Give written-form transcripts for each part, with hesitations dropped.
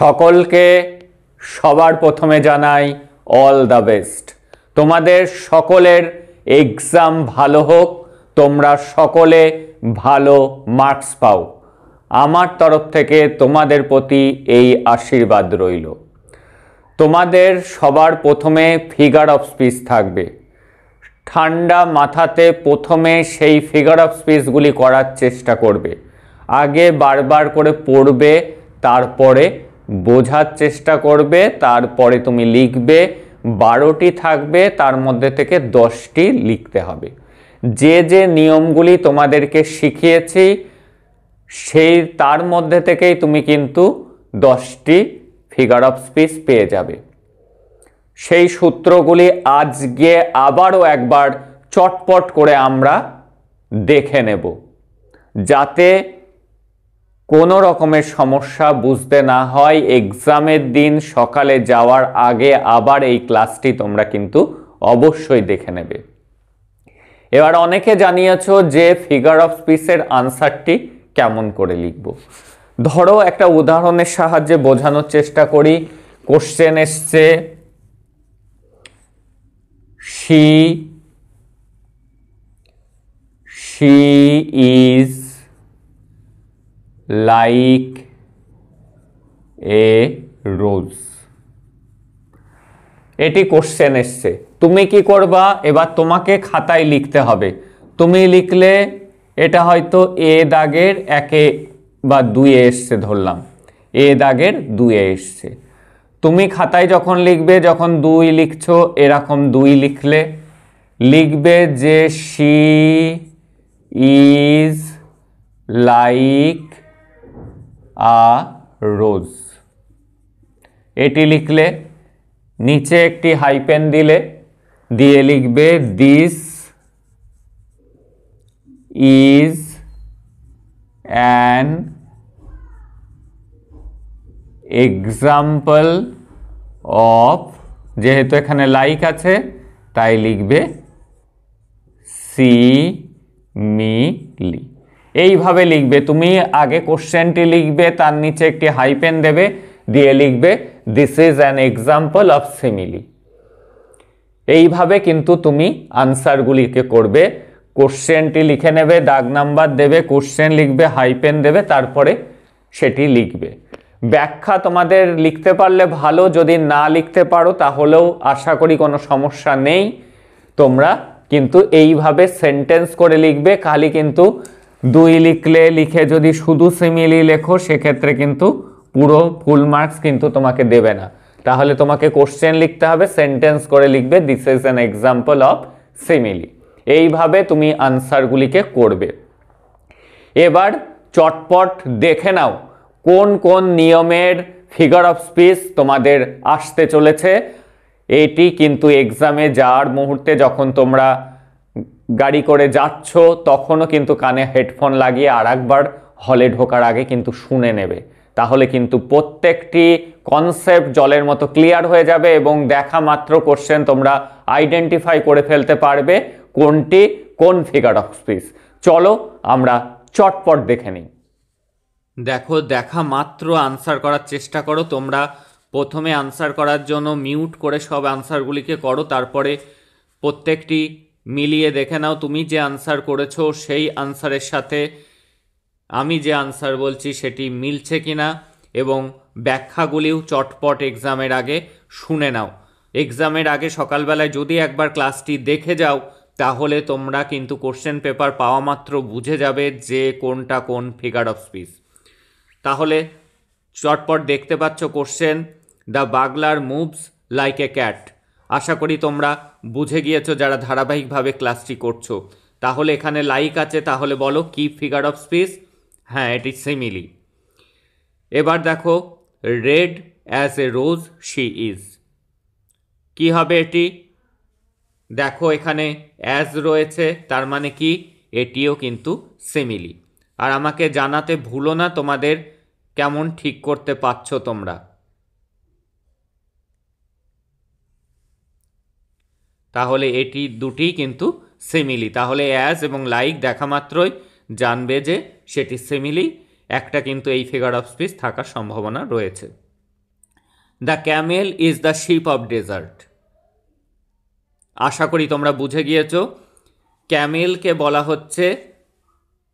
সকলকে সবার প্রথমে জানাই অল দ্য বেস্ট। তোমাদের সকলের এক্সাম ভালো হোক, তোমরা সকলে ভালো মার্কস পাও। আমার তরফ থেকে তোমাদের প্রতি এই আশীর্বাদ রইল। তোমাদের সবার প্রথমে ফিগার অফ স্পিচ থাকবে। ঠান্ডা মাথাতে প্রথমে সেই ফিগার অফ স্পিচগুলি করার চেষ্টা করবে। আগে বারবার করে পড়বে, তারপরে বোঝার চেষ্টা করবে, তারপরে তুমি লিখবে। 12টি থাকবে, তার মধ্যে থেকে 10টি লিখতে হবে। যে যে নিয়মগুলি তোমাদেরকে শিখিয়েছি সেই তার মধ্যে থেকেই তুমি কিন্তু 10টি ফিগার অফ স্পিচ পেয়ে যাবে। সেই সূত্রগুলি আজকে আবারও একবার চটপট করে আমরা দেখে নেব, যাতে কোনো রকমের সমস্যা বুঝতে না হয়। এক্সামের দিন সকালে যাওয়ার আগে আবার এই ক্লাসটি তোমরা কিন্তু অবশ্যই দেখে নেবে। এবার অনেকে জানিয়েছো যে ফিগার অফ স্পিচের আনসারটি কেমন করে লিখব। ধরো একটা উদাহরণের সাহায্যে বোঝানোর চেষ্টা করি। কোশ্চেন এসছে, she is like a rose। এটি কোশ্চেন এসছে। তুমি কি করবা? এবার তোমাকে খাতায় লিখতে হবে। তুমি লিখলে এটা হয়তো এ দাগের 1-এ বা 2-এ এসছে, ধরলাম এ দাগের 2-এ এসছে। তুমি খাতায় যখন লিখবে, যখন 2 লিখছো, এরকম 2 লিখবে যে she is like a rose। এটি লিখলে নিচে একটি হাইপেন দিয়ে লিখবে this is an example of, যেহেতু এখানে লাইক আছে তাই লিখবে সিমিলি। এইভাবে লিখবে। তুমি আগে কোশ্চেনটি লিখবে, তার নিচে একটি হাইপেন দেবে, দিয়ে লিখবে this is an example of simile. এইভাবে কিন্তু তুমি আনসারগুলিকে করবে। কোশ্চেনটি লিখে নেবে, দাগ নাম্বার দেবে, কোশ্চেন লিখবে, হাইপেন দেবে, তারপরে সেটি লিখবে। ব্যাখ্যা তোমাদের লিখতে পারলে ভালো, যদি না লিখতে পারো তাহলেও আশা করি কোনো সমস্যা নেই। তোমরা কিন্তু এইভাবে সেন্টেন্স করে লিখবে। খালি কিন্তু 2 লিখে যদি শুধু সিমিলি লেখো, সেক্ষেত্রে কিন্তু পুরো ফুল মার্কস কিন্তু তোমাকে দেবে না। তাহলে তোমাকে কোশ্চেন লিখতে হবে, সেন্টেন্স করে লিখবে this is an example of simile. এইভাবে তুমি আনসারগুলিকে করবে। এবার চটপট দেখে নাও কোন কোন নিয়মের ফিগার অফ স্পিচ তোমাদের আসতে চলেছে। এটি কিন্তু এক্সামে যাওয়ার মুহূর্তে, যখন তোমরা গাড়ি করে যাচ্ছ, তখনও কিন্তু কানে হেডফোন লাগিয়ে আরেকবার হলে ঢোকার আগে কিন্তু শুনে নেবে। তাহলে কিন্তু প্রত্যেকটি কনসেপ্ট জলের মতো ক্লিয়ার হয়ে যাবে এবং দেখা মাত্র কোশ্চেন তোমরা আইডেন্টিফাই করে ফেলতে পারবে কোনটি কোন ফিগার অফ স্পিচ। চলো আমরা চটপট দেখে নিই। দেখো, দেখা মাত্র আনসার করার চেষ্টা করো। তোমরা প্রথমে আনসার করার জন্য মিউট করে সব আনসারগুলিকে করো, তারপরে প্রত্যেকটি মিলিয়ে দেখে নাও তুমি যে আনসার করেছো সেই আনসারের সাথে আমি যে আনসার বলছি সেটি মিলছে কিনা, এবং ব্যাখ্যাগুলিও চটপট এক্সামের আগে শুনে নাও। এক্সামের আগে সকালবেলায় যদি একবার ক্লাসটি দেখে যাও, তাহলে তোমরা কিন্তু কোশ্চেন পেপার পাওয়া মাত্র বুঝে যাবে যে কোনটা কোন ফিগার অফ স্পিচ। তাহলে চটপট দেখতে পাচ্ছ question, the bugler moves like a cat. আশা করি তোমরা বুঝে গিয়েছো যারা ধারাবাহিকভাবে ক্লাসটি করছো। তাহলে এখানে লাইক আছে, তাহলে বলো কি ফিগার অফ স্পিচ? হ্যাঁ, এটি সিমিলি। এবার দেখো, red as a rose she is. কি হবে এটি? দেখো এখানে অ্যাজ রয়েছে, তার মানে কি এটিও কিন্তু সিমিলি। আর আমাকে জানাতে ভুলো না তোমাদের কেমন ঠিক করতে পারছো তোমরা। তাহলে এটি দুটি কিন্তু সিমিলি। তাহলে অ্যাজ এবং লাইক দেখা মাত্রই জানবে যে সেটি সিমিলি। একটা কিন্তু এই ফিগার অফ স্পিচ থাকার সম্ভাবনা রয়েছে। The camel is the ship of desert. আশা করি তোমরা বুঝে গিয়েছ। ক্যামেলকে বলা হচ্ছে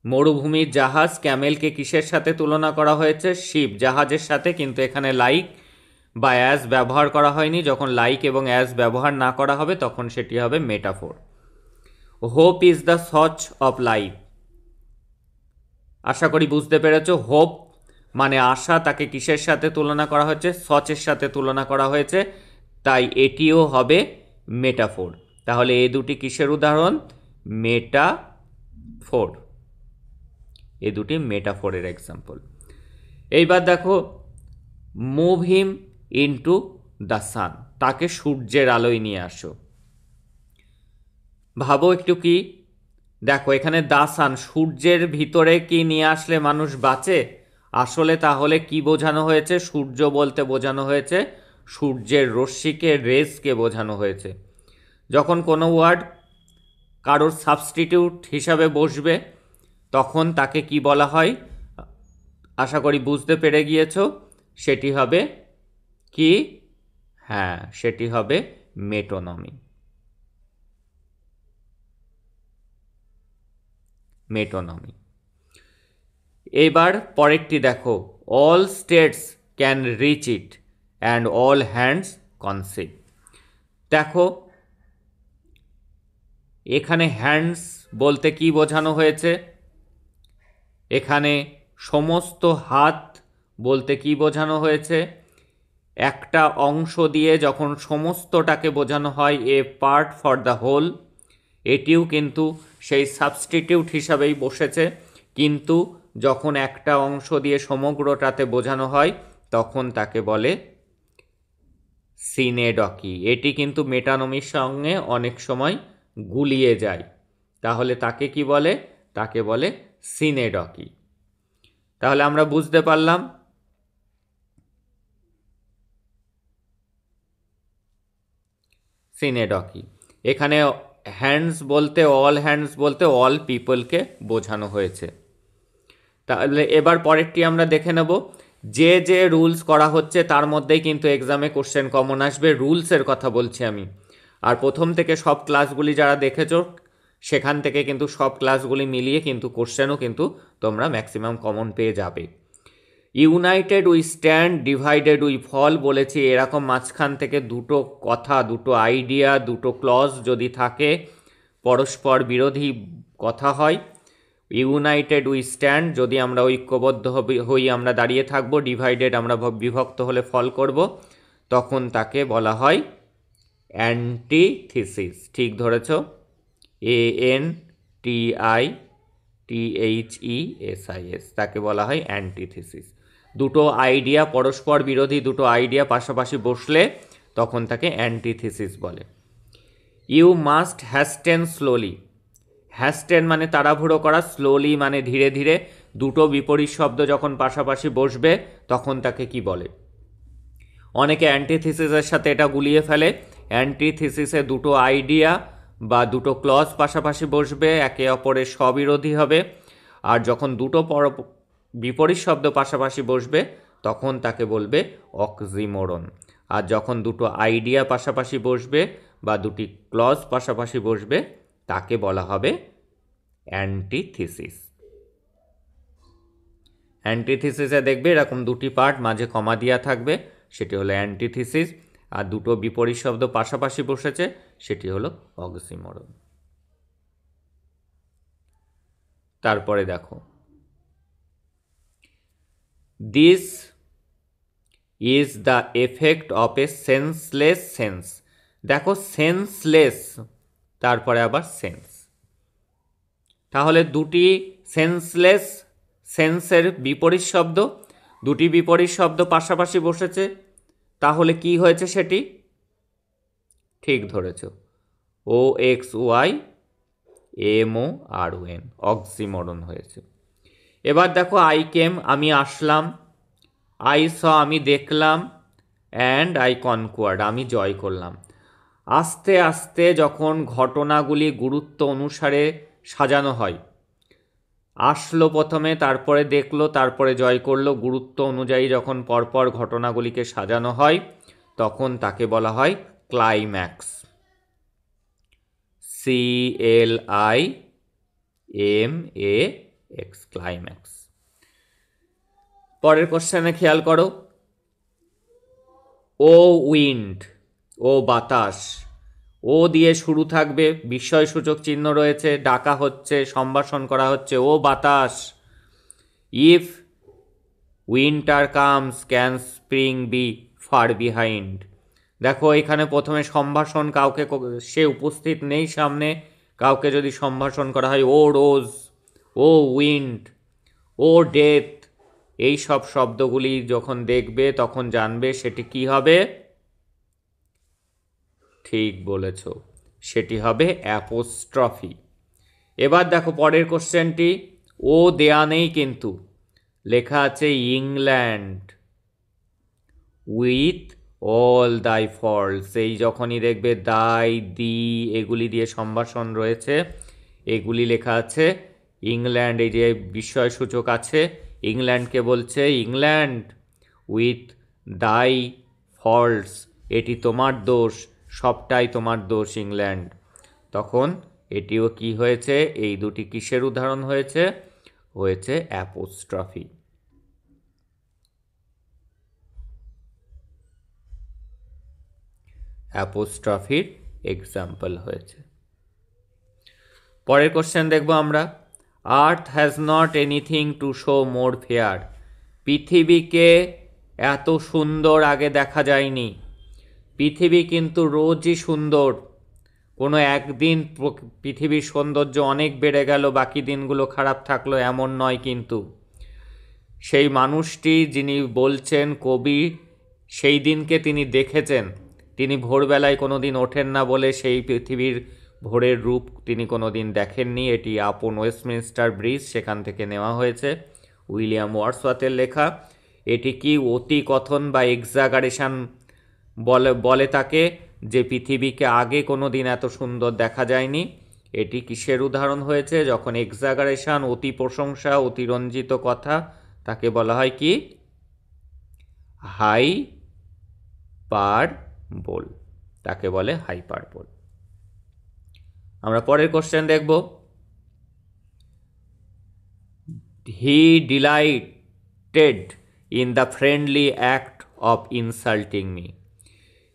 মরুভূমির জাহাজ। ক্যামেলকে কিসের সাথে তুলনা করা হয়েছে? শিপ, জাহাজের সাথে। কিন্তু এখানে লাইক বা অ্যাজ ব্যবহার করা হয়নি। যখন লাইক এবং অ্যাজ ব্যবহার না করা হবে তখন সেটি হবে metaphor. Hope is the such of life. আশা করি বুঝতে পেরেছ। হোপ মানে আশা, তাকে কিসের সাথে তুলনা করা হয়েছে? সচের সাথে তুলনা করা হয়েছে, তাই এটিও হবে মেটাফোর। তাহলে এই দুটি কিসের উদাহরণ? মেটাফোর। এই দুটি মেটাফোরের এক্সাম্পল। এইবার দেখো, move him into the sun. তাকে সূর্যের আলোয় নিয়ে আসো। ভাবো একটু কি, দেখো এখানে দ্য সান, সূর্যের ভিতরে কি নিয়ে আসলে মানুষ বাঁচে? আসলে তাহলে কি বোঝানো হয়েছে? সূর্য বলতে বোঝানো হয়েছে সূর্যের রশ্মিকে, রেজকে বোঝানো হয়েছে। যখন কোনো ওয়ার্ড কারোর সাবস্টিটিউট হিসাবে বসবে তখন তাকে কি বলা হয়? আশা করি বুঝতে পেরে গিয়েছো। সেটি হবে কি? হ্যাঁ, সেটি হবে মেটোনমি। মেটোনমি। এবার পরেরটি দেখো, all states can reach it and all hands conceive. দেখো এখানে হ্যান্ডস বলতে কি বোঝানো হয়েছে? এখানে সমস্ত হাত বলতে কি বোঝানো হয়েছে? একটা অংশ দিয়ে যখন সমস্তটাকে বোঝানো হয়, এ পার্ট ফর দ্য হোল, এটিও কিন্তু সেই সাবস্টিটিউট হিসাবেই বসেছে। কিন্তু যখন একটা অংশ দিয়ে সমগ্রটাতে বোঝানো হয় তখন তাকে বলে সিনেডকি। এটি কিন্তু মেটানমির সঙ্গে অনেক সময় গুলিয়ে যায়। তাহলে তাকে কি বলে? তাকে বলে সিনেডকি। তাহলে আমরা বুঝতে পারলাম সিনেডকি। এখানে হ্যান্ডস বলতে, অল হ্যান্ডস বলতে অল পিপলকে বোঝানো হয়েছে। তাহলে এবার পরেরটি আমরা দেখে নেব। যে যে রুলস করা হচ্ছে তার মধ্যেই কিন্তু এক্সামে কোশ্চেন কমন আসবে। রুলসের কথা বলছি আমি। আর প্রথম থেকে সব ক্লাসগুলি যারা দেখেছো সেখান থেকে কিন্তু সব ক্লাসগুলি মিলিয়ে কিন্তু কোশ্চেনও কিন্তু তোমরা ম্যাক্সিমাম কমন পেয়ে যাবে। United we stand, divided we fall বলেছি। এরকম মাঝখান থেকে দুটো কথা, দুটো আইডিয়া, দুটো ক্লজ যদি থাকে, পরস্পর বিরোধী কথা হয়। ইউনাইটেড উই স্ট্যান্ড, যদি আমরা ঐক্যবদ্ধ হই আমরা দাঁড়িয়ে থাকবো। ডিভাইডেড, আমরা বিভক্ত হলে ফল করব। তখন তাকে বলা হয় অ্যান্টিথিসিস। ঠিক ধরেছ, ANTITHESIS, তাকে বলা হয় অ্যান্টিথিসিস। দুটো আইডিয়া, পরস্পর বিরোধী দুটো আইডিয়া পাশাপাশি বসলে তখন তাকে অ্যান্টিথিসিস বলে। You must hasten slowly. Hasten মানে তাড়াহুড়ো করা, স্লোলি মানে ধীরে ধীরে। দুটো বিপরীত শব্দ যখন পাশাপাশি বসবে তখন তাকে কি বলে? অনেকে অ্যান্টিথিসিসের সাথে এটা গুলিয়ে ফেলে। অ্যান্টিথিসিসে দুটো আইডিয়া বা দুটো ক্লজ পাশাপাশি বসবে, একে অপরের স্ববিরোধী হবে। আর যখন দুটো বিপরীত শব্দ পাশাপাশি বসবে তখন তাকে বলবে অক্সিমোরন। আর যখন দুটো আইডিয়া পাশাপাশি বসবে বা দুটি ক্লজ পাশাপাশি বসবে তাকে বলা হবে অ্যান্টিথিসিস। অ্যান্টিথিসিসে দেখবে এরকম দুটি পার্ট, মাঝে কমা দিয়া থাকবে, সেটি হলো অ্যান্টিথিসিস। আর দুটো বিপরীত শব্দ পাশাপাশি বসেছে সেটি হলো অক্সিমোরন। তারপরে দেখো, this is the effect of A senseless sense. দেখো সেন্সলেস, তারপরে আবার সেন্স। তাহলে দুটি সেন্সলেস, সেন্সের বিপরীত শব্দ, দুটি বিপরীত শব্দ পাশাপাশি বসেছে, তাহলে কি হয়েছে সেটি? ঠিক ধরেছ, OXYMORON, অক্সিমোরন হয়েছে। এবার দেখো, আই কেম, আমি আসলাম, আই স, আমি দেখলাম, অ্যান্ড আই কনকোয়ার্ড, আমি জয় করলাম। আস্তে আস্তে যখন ঘটনাগুলি গুরুত্ব অনুসারে সাজানো হয়, আসলো প্রথমে, তারপরে দেখলো, তারপরে জয় করলো, গুরুত্ব অনুযায়ী যখন পরপর ঘটনাগুলিকে সাজানো হয় তখন তাকে বলা হয় ক্লাইম্যাক্স। CLIMAX, climax. পরের কোশ্চেনে খেয়াল করো, ও উইন্ড, ও বাতাস, ও দিয়ে শুরু থাকবে, বিস্ময়সূচক চিহ্ন রয়েছে, ডাকা হচ্ছে, সম্ভাষণ করা হচ্ছে, ও বাতাস। If winter comes can spring be far behind. দেখো এখানে প্রথমে সম্ভাষণ, কাউকে, সে উপস্থিত নেই সামনে, কাউকে যদি সম্ভাষণ করা হয়, ও রোজ, ও উইন্ড, ও ডেথ, এই সব শব্দগুলি যখন দেখবে তখন জানবে সেটি কি হবে। ঠিক বলেছ, সেটি হবে অ্যাপোস্ট্রফি। এবার দেখো পরের কোশ্চেনটি, ও দেয়া নেই কিন্তু লেখা আছে ইংল্যান্ড উইথ অল দাই ফল্টস। এই যখনই দেখবে দাই, দি এগুলি দিয়ে সম্ভাষণ রয়েছে, এগুলি লেখা আছে ইংল্যান্ড, এই যে বিস্ময়সূচক আছে, ইংল্যান্ডকে বলছে ইংল্যান্ড উইথ দাই ফল্টস, এটি তোমার দোষ, সবটাই তোমার দোষ ইংল্যান্ড। তখন এটিও কি হয়েছে, এই দুটি কিসের উদাহরণ হয়েছে, হয়েছে অ্যাপোস্ট্রফি। অ্যাপোস্ট্রফির এক্সাম্পল হয়েছে। পরের কোশ্চেন দেখব আমরা, আর্থ has not anything to show more fair. পৃথিবীকে এত সুন্দর আগে দেখা যায়নি। পৃথিবী কিন্তু রোজই সুন্দর, কোনো একদিন পৃথিবীর সৌন্দর্য অনেক বেড়ে গেল, বাকি দিনগুলো খারাপ থাকলো এমন নয় কিন্তু। সেই মানুষটি যিনি বলছেন, কবি, সেই দিনকে তিনি দেখেছেন, তিনি ভোরবেলায় কোনো দিন ওঠেন না বলে সেই পৃথিবীর ভোরের রূপ তিনি কোনো দিন দেখেননি। এটি আপন ওয়েস্টমিনস্টার ব্রিজ, সেখান থেকে নেওয়া হয়েছে, উইলিয়াম ওয়ার্ডসওয়ার্থের লেখা। এটি কি অতি কথন বা এক্সাগারেশন বলে তাকে, যে পৃথিবীকে আগে কোনো দিন এত সুন্দর দেখা যায়নি। এটি কিসের উদাহরণ হয়েছে, যখন এক্সাগারেশন, অতি প্রশংসা, অতিরঞ্জিত কথা, তাকে বলা হয় কি, হাইপারবোল, তাকে বলে হাইপারবোল। আমরা পরের কোশ্চেন দেখব, he delighted in the friendly act of insulting me.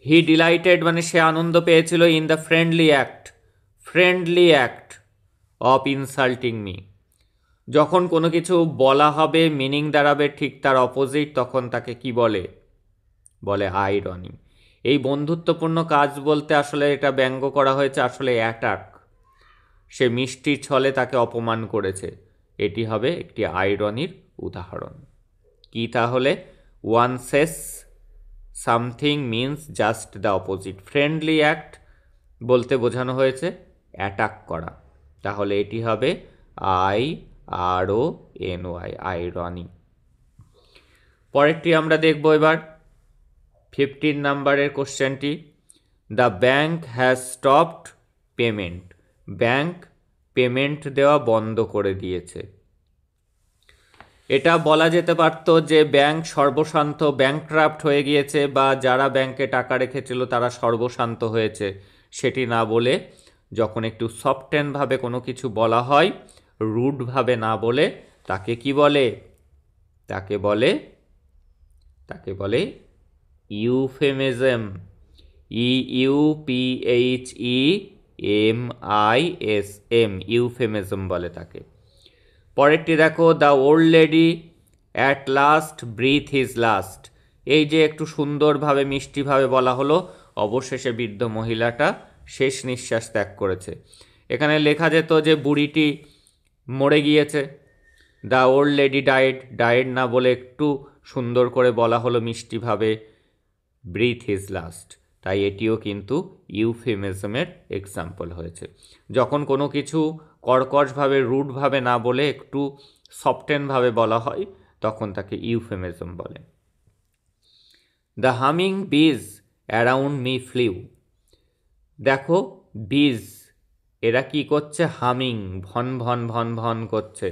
He delighted মানে সে আনন্দ পেয়েছিল, in the friendly act of insulting me. যখন কোনো কিছু বলা হবে, মিনিং দাঁড়াবে ঠিক তার অপোজিট, তখন তাকে কি বলে, বলে আইরনি। এই বন্ধুত্বপূর্ণ কাজ বলতে আসলে এটা ব্যঙ্গ করা হয়েছে, আসলে অ্যাটাক, সে মিষ্টির ছলে তাকে অপমান করেছে, এটি হবে একটি আইরনির উদাহরণ। কি তাহলে, one says something means just the opposite. Friendly act বলতে বোঝানো হয়েছে অ্যাটাক করা, তাহলে এটি হবে IRONY, আইরনি। পরেরটি আমরা দেখব এবার, 15 নম্বরের কোশ্চেনটি, the bank has stopped payment. Bank payment দেওয়া বন্ধ করে দিয়েছে। এটা বলা যেতে পারত যে ব্যাংক সর্বশান্ত, ব্যাংকক্রাফট হয়ে গিয়েছে, বা যারা ব্যাংকে টাকা রেখেছিল তারা সর্বশান্ত হয়েছে, সেটি না বলে যখন একটু সফটেনভাবে কোনো কিছু বলা হয়, রুডভাবে না বলে, তাকে কি বলে, তাকে বলে ইউফেমিজম, EUPHEMISM, ইউফেমিজম বলে তাকে। পরেরটি দেখো, the old lady at last breathe his last. এই যে একটু সুন্দরভাবে মিষ্টিভাবে বলা হলো, অবশেষে বৃদ্ধ মহিলাটা শেষ নিঃশ্বাস ত্যাগ করেছে। এখানে লেখা যেত যে বুড়িটি মরে গিয়েছে, দ্য ওল্ড লেডি ডায়েড না বলে একটু সুন্দর করে বলা হলো মিষ্টিভাবে, ব্রিথ হিজ লাস্ট, তাই এটিও কিন্তু ইউফেমিজমের এক্সাম্পল হয়েছে। যখন কোনো কিছু কর্কশভাবে, রুডভাবে না বলে একটু সফটেনভাবে বলা হয়, তখন তাকে ইউফেমিজম বলে। The humming bees around me flew. দেখো বিজ, এরা কি করছে, হামিং, ভন ভন ভন ভন করছে।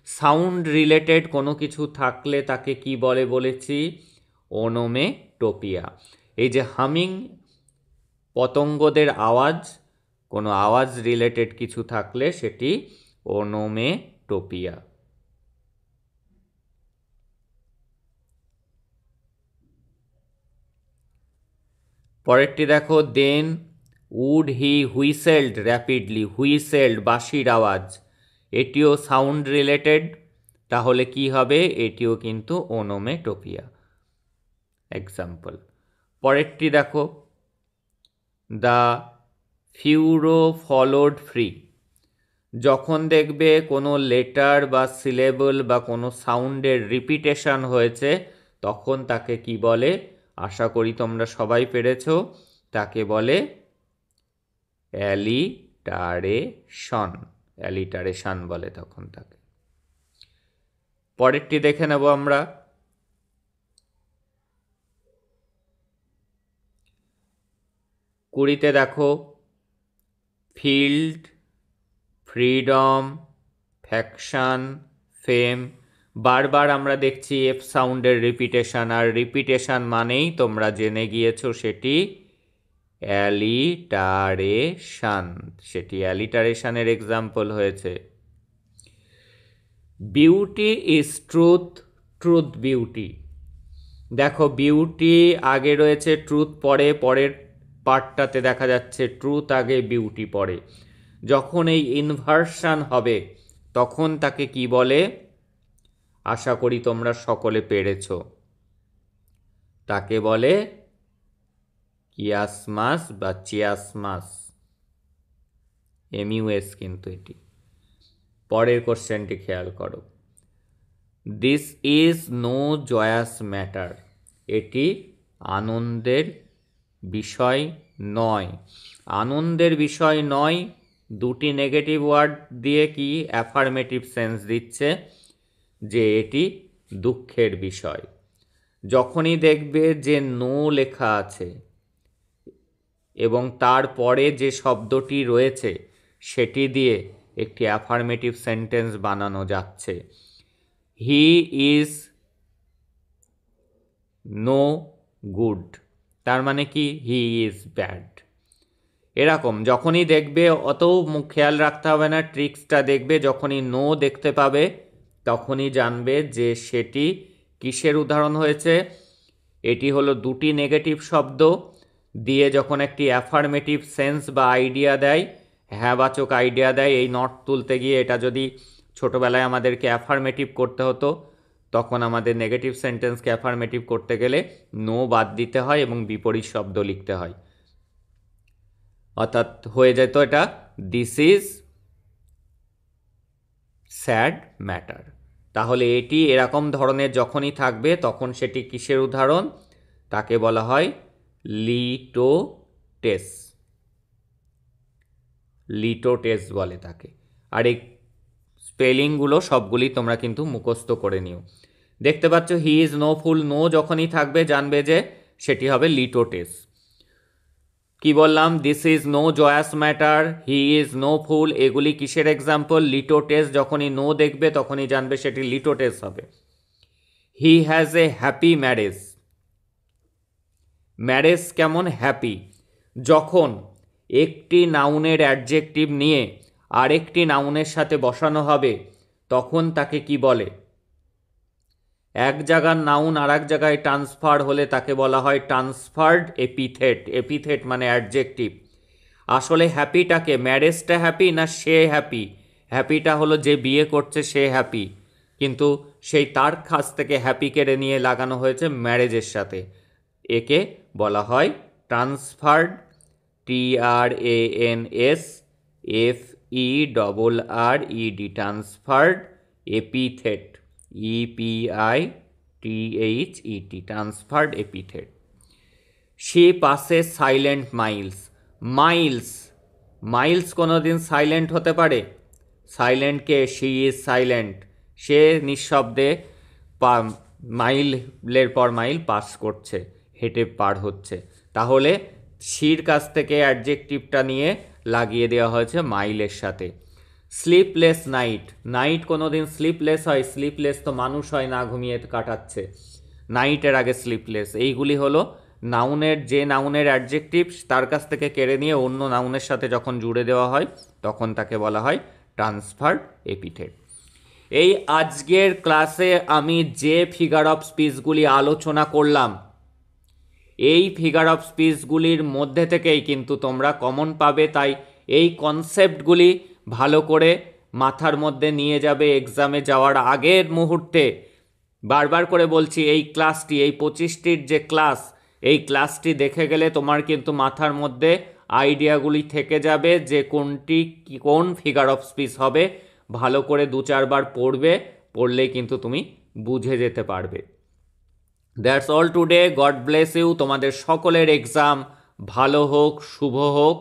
সাউন্ড রিলেটেড কোনো কিছু থাকলে তাকে কি বলে বলেছি, ওনোমেটোপিয়া। এই যে হামিং, পতঙ্গদের আওয়াজ, কোনো আওয়াজ রিলেটেড কিছু থাকলে সেটি ওনোমেটোপিয়া। পরেরটি দেখো, দেন উড হি হুইসেলড র্যাপিডলি, হুইসেলড বাঁশির আওয়াজ, এটিও সাউন্ড রিলেটেড, তাহলে কি হবে, এটিও কিন্তু ওনোমেটোপিয়া এক্সাম্পল। পরেরটি দেখো, দ্য ফিউরো ফলোড ফ্রি, যখন দেখবে কোনো লেটার বা সিলেবল বা কোনো সাউন্ডের রিপিটেশন হয়েছে তখন তাকে কি বলে, আশা করি তোমরা সবাই পেরেছো, তাকে বলে অ্যালিটারেশন, অ্যালিটারেশন বলে তখন তাকে। পরেরটি দেখে নেব আমরা, কুড়িতে দেখো, ফিল্ড, ফ্রিডম, ফ্যাকশন, ফেম, বারবার আমরা দেখছি এফ সাউন্ডের রিপিটেশন, আর রিপিটেশন মানেই তোমরা জেনে গিয়েছো সেটি অ্যালিটারেশন, সেটি অ্যালিটারেশনের এক্সাম্পল হয়েছে। Beauty is truth, truth beauty, দেখো বিউটি আগে রয়েছে, ট্রুথ পরে, পরের পার্টটাতে দেখা যাচ্ছে ট্রুথ আগে বিউটি পরে। যখন এই ইনভার্সন হবে তখন তাকে কি বলে, আশা করি তোমরা সকলে পেরেছ, তাকে বলে কিয়াসমাস বা চিয়াসমাস, এমইউএস কিন্তু এটি। পরের কোশ্চেনটি খেয়াল করো, this is no joyous matter, এটি আনন্দের বিষয় নয়। আনন্দের বিষয় নয়, দুটি নেগেটিভ ওয়ার্ড দিয়ে কি অ্যাফার্মেটিভ সেন্স দিচ্ছে যে এটি দুঃখের বিষয়। যখনই দেখবে যে নো লেখা আছে এবং তারপরে যে শব্দটি রয়েছে সেটি দিয়ে একটি অ্যাফার্মেটিভ সেন্টেন্স বানানো যাচ্ছে, হি ইজ নো গুড, তার মানে কি, হি ইজ ব্যাড। এরকম যখনই দেখবে, অত খেয়াল রাখতে হবে না, ট্রিক্সটা দেখবে, যখনই নো দেখতে পাবে তখনই জানবে যে সেটি কিসের উদাহরণ হয়েছে। এটি হলো দুটি নেগেটিভ শব্দ দিয়ে যখন একটি অ্যাফার্মেটিভ সেন্স বা আইডিয়া দেয়, হ্যাঁবাচক আইডিয়া দেয়। এই নট তুলতে গিয়ে এটা যদি ছোটোবেলায় আমাদেরকে অ্যাফার্মেটিভ করতে হতো, তখন আমাদের নেগেটিভ সেন্টেন্সকে অ্যাফার্মেটিভ করতে গেলে নো বাদ দিতে হয় এবং বিপরীত শব্দ লিখতে হয়, অর্থাৎ হয়ে যেত এটা দিস ইজ স্যাড ম্যাটার। তাহলে এটি এরকম ধরনের যখনই থাকবে তখন সেটি কিসের উদাহরণ, তাকে বলা হয় লিটোটেস, লিটোটেস বলে তাকে। আর এই স্পেলিংগুলো সবগুলি তোমরা কিন্তু মুখস্থ করে নিও। দেখতে পাচ্ছ he is no fool, no যখনই থাকবে জানবে যে সেটি হবে লিটোটেস। কি বললাম, this is no joyous matter, he is no fool, এগুলি কিসের এক্সাম্পল, লিটোটেস। যখনই নো দেখবে তখনই জানবে সেটি লিটোটেস হবে। He has a happy marriage, marriage কেমন, হ্যাপি। যখন একটি নাউনের অ্যাডজেক্টিভ নিয়ে আরেকটি নাউনের সাথে বসানো হবে তখন তাকে কি বলে, এক জায়গার নাউন আর এক জায়গায় ট্রান্সফার হলে তাকে বলা হয় ট্রান্সফার্ড এপিথেট, এপিথেট মানে অ্যাডজেক্টিভ। আসলে হ্যাপিটাকে, ম্যারেজটা হ্যাপি না সে হ্যাপি, হ্যাপিটা হলো যে বিয়ে করছে সে হ্যাপি, কিন্তু সেই তার কাছ থেকে হ্যাপি কেড়ে নিয়ে লাগানো হয়েছে ম্যারেজের সাথে, একে বলা হয় transferred, TRANSFERRED, transferred epithet, EPITHET, transferred epithet. সে passes silent miles, miles, miles কোনোদিন সাইলেন্ট হতে পারে, সাইলেন্টকে শি ইজ সাইলেন্ট, সে নিঃশব্দে মাইলের পর মাইল পাস করছে, হেঁটে পার হচ্ছে, তাহলে শির কাছ থেকে অ্যাডজেক্টিভটা নিয়ে লাগিয়ে দেওয়া হয়েছে মাইলের সাথে। স্লিপলেস নাইট, নাইট কোনোদিন স্লিপলেস হয়, স্লিপলেস তো মানুষ হয় না ঘুমিয়ে কাটাচ্ছে, নাইটের আগে স্লিপলেস। এইগুলি হলো নাউনের যে নাউনের অ্যাডজেক্টিভ তার কাছ থেকে কেড়ে নিয়ে অন্য নাউনের সাথে যখন জুড়ে দেওয়া হয় তখন তাকে বলা হয় ট্রান্সফার্ড এপিথেট। এই আজকের ক্লাসে আমি যে ফিগার অফ স্পিচগুলি আলোচনা করলাম, এই ফিগার অফ স্পিচগুলির মধ্যে থেকেই কিন্তু তোমরা কমন পাবে, তাই এই কনসেপ্টগুলি ভালো করে মাথার মধ্যে নিয়ে যাবে এক্সামে যাওয়ার আগের মুহূর্তে। বারবার করে বলছি, এই ক্লাসটি, এই 25টির যে ক্লাস, এই ক্লাসটি দেখে গেলে তোমার কিন্তু মাথার মধ্যে আইডিয়াগুলি থেকে যাবে যে কোনটি কোন ফিগার অফ স্পিচ হবে। ভালো করে 2-4 বার পড়বে, পড়লেই কিন্তু তুমি বুঝে যেতে পারবে। That's all today. God bless you. তোমাদের সকলের এক্সাম ভালো হোক, শুভ হোক।